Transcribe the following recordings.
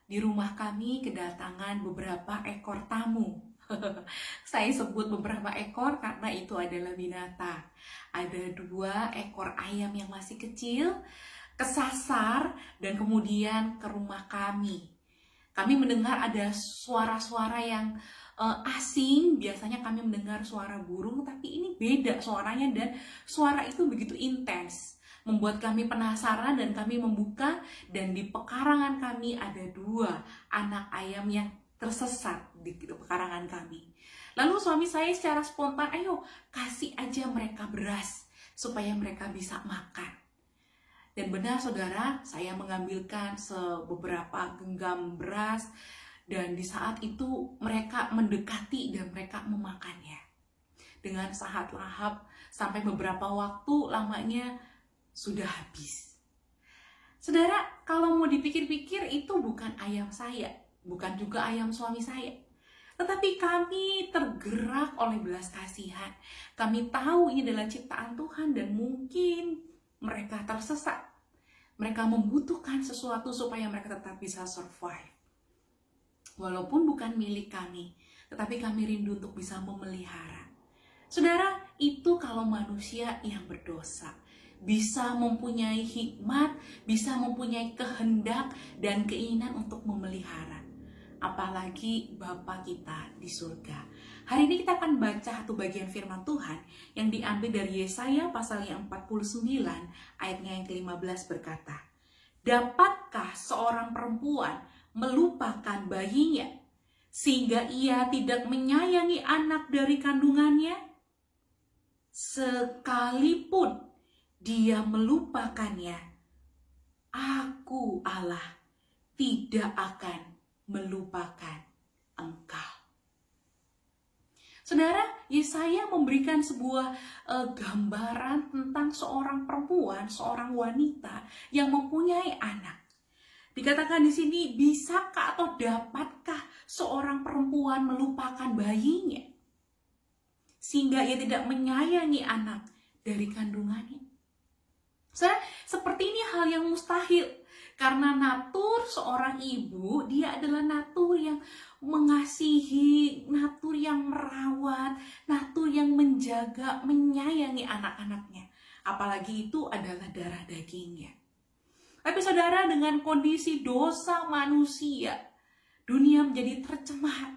Di rumah kami kedatangan beberapa ekor tamu. Saya sebut beberapa ekor karena itu adalah binatang. Ada 2 ekor ayam yang masih kecil, kesasar dan kemudian ke rumah kami. Kami mendengar ada suara-suara yang asing. Biasanya kami mendengar suara burung, tapi ini beda suaranya dan suara itu begitu intens. Membuat kami penasaran dan kami membuka, dan di pekarangan kami ada 2 anak ayam yang tersesat di pekarangan kami. Lalu suami saya secara spontan, ayo kasih aja mereka beras supaya mereka bisa makan. Dan benar saudara, saya mengambilkan beberapa genggam beras, dan di saat itu mereka mendekati dan mereka memakannya. Dengan sangat lahap, sampai beberapa waktu lamanya sudah habis. Saudara, kalau mau dipikir-pikir itu bukan ayam saya, bukan juga ayam suami saya. Tetapi kami tergerak oleh belas kasihan. Kami tahu ini adalah ciptaan Tuhan dan mungkin mereka tersesat. Mereka membutuhkan sesuatu supaya mereka tetap bisa survive. Walaupun bukan milik kami, tetapi kami rindu untuk bisa memelihara. Saudara, itu kalau manusia yang berdosa bisa mempunyai hikmat, bisa mempunyai kehendak dan keinginan untuk memelihara. Apalagi Bapa kita di surga. Hari ini kita akan baca satu bagian firman Tuhan yang diambil dari Yesaya pasal yang 49 ayatnya yang ke-15 berkata, "Dapatkah seorang perempuan melupakan bayinya sehingga ia tidak menyayangi anak dari kandungannya? Sekalipun dia melupakannya, Aku Allah tidak akan melupakan engkau." Saudara, Yesaya memberikan sebuah gambaran tentang seorang perempuan, seorang wanita yang mempunyai anak. Dikatakan di sini, bisakah atau dapatkah seorang perempuan melupakan bayinya sehingga ia tidak menyayangi anak dari kandungannya? Seperti ini hal yang mustahil, karena natur seorang ibu, dia adalah natur yang mengasihi, natur yang merawat, natur yang menjaga, menyayangi anak-anaknya. Apalagi itu adalah darah dagingnya. Tapi saudara, dengan kondisi dosa manusia, dunia menjadi tercemar.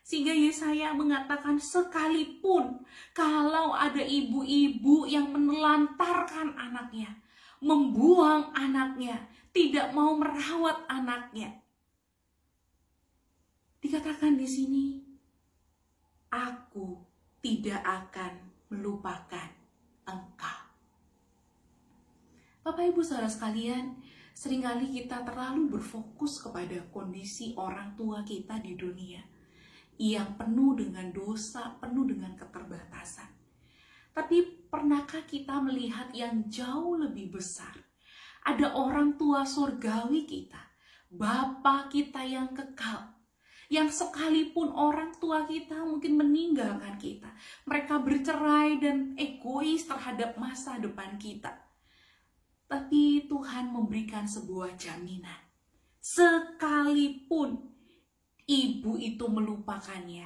Sehingga Yesaya mengatakan, sekalipun kalau ada ibu-ibu yang menelantarkan anaknya, membuang anaknya, tidak mau merawat anaknya, dikatakan di sini, Aku tidak akan melupakan engkau. Bapak Ibu saudara sekalian, seringkali kita terlalu berfokus kepada kondisi orang tua kita di dunia yang penuh dengan dosa, penuh dengan keterbatasan. Tapi pernahkah kita melihat yang jauh lebih besar? Ada orang tua surgawi kita, Bapa kita yang kekal, yang sekalipun orang tua kita mungkin meninggalkan kita, mereka bercerai dan egois terhadap masa depan kita, tapi Tuhan memberikan sebuah jaminan. Sekalipun ibu itu melupakannya,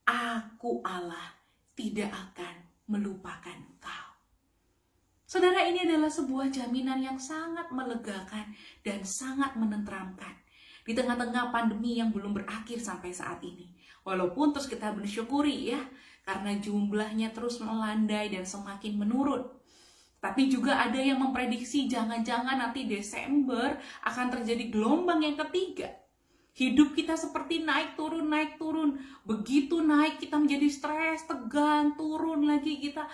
Aku Allah tidak akan melupakan engkau. Saudara, ini adalah sebuah jaminan yang sangat melegakan dan sangat menenteramkan di tengah-tengah pandemi yang belum berakhir sampai saat ini. Walaupun terus kita bersyukuri ya, karena jumlahnya terus melandai dan semakin menurun. Tapi juga ada yang memprediksi jangan-jangan nanti Desember akan terjadi gelombang yang ketiga. Hidup kita seperti naik turun, naik turun. Begitu naik kita menjadi stres, tegang, turun lagi kita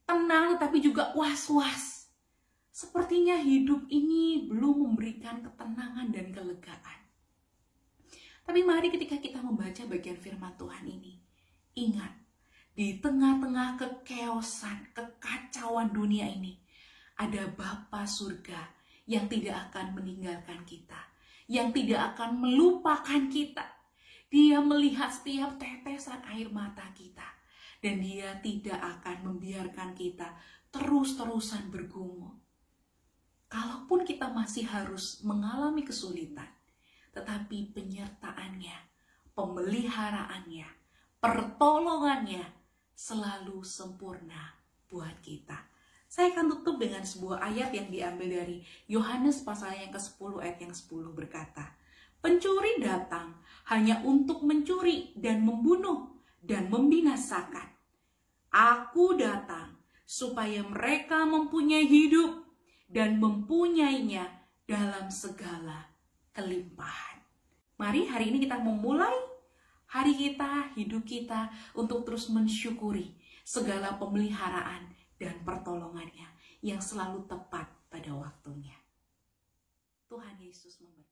tenang tapi juga was-was. Sepertinya hidup ini belum memberikan ketenangan dan kelegaan. Tapi mari ketika kita membaca bagian firman Tuhan ini, ingat, di tengah-tengah kekeosan, kekacauan dunia ini, ada Bapa surga yang tidak akan meninggalkan kita, yang tidak akan melupakan kita. Dia melihat setiap tetesan air mata kita, dan Dia tidak akan membiarkan kita terus-terusan bergumul. Kalaupun kita masih harus mengalami kesulitan, tetapi penyertaannya, pemeliharaannya, pertolongannya selalu sempurna buat kita. Saya akan tutup dengan sebuah ayat yang diambil dari Yohanes pasal yang ke-10 ayat yang 10 berkata, "Pencuri datang hanya untuk mencuri dan membunuh dan membinasakan. Aku datang supaya mereka mempunyai hidup dan mempunyainya dalam segala kelimpahan." Mari hari ini kita memulai hari kita, hidup kita untuk terus mensyukuri segala pemeliharaan dan pertolongannya yang selalu tepat pada waktunya. Tuhan Yesus memberkati.